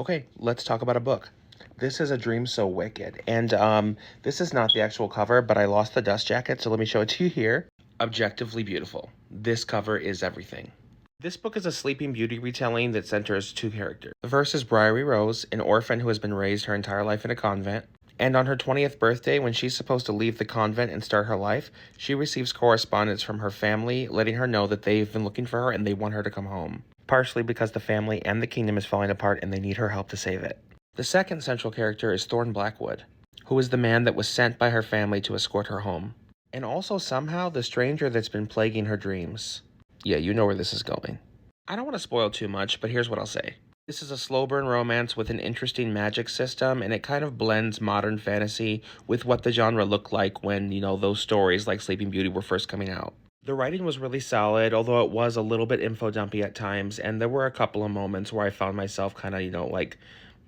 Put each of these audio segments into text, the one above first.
Okay, let's talk about a book. This is A Dream So Wicked, and this is not the actual cover, but I lost the dust jacket, so let me show it to you here. Objectively beautiful. This cover is everything. This book is a Sleeping Beauty retelling that centers two characters. The first is Briary Rose, an orphan who has been raised her entire life in a convent. And on her 20th birthday, when she's supposed to leave the convent and start her life, she receives correspondence from her family letting her know that they've been looking for her and they want her to come home. Partially because the family and the kingdom is falling apart and they need her help to save it. The second central character is Thorn Blackwood, who is the man that was sent by her family to escort her home. And also somehow the stranger that's been plaguing her dreams. Yeah, you know where this is going. I don't want to spoil too much, but here's what I'll say. This is a slow burn romance with an interesting magic system, and it kind of blends modern fantasy with what the genre looked like when, those stories like Sleeping Beauty were first coming out. The writing was really solid, although it was a little bit info dumpy at times, and there were a couple of moments where I found myself kind of,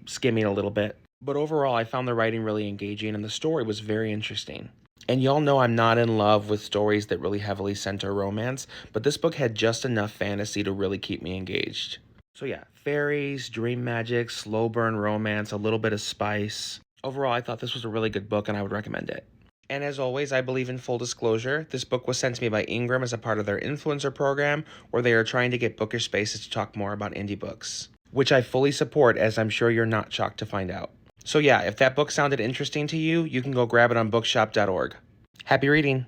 skimming a little bit. But overall, I found the writing really engaging, and the story was very interesting. And y'all know I'm not in love with stories that really heavily center romance, but this book had just enough fantasy to really keep me engaged. So yeah, fairies, dream magic, slow burn romance, a little bit of spice. Overall, I thought this was a really good book and I would recommend it. And as always, I believe in full disclosure. This book was sent to me by Ingram as a part of their influencer program, where they are trying to get bookish spaces to talk more about indie books, which I fully support, as I'm sure you're not shocked to find out. So yeah, if that book sounded interesting to you, you can go grab it on bookshop.org. Happy reading!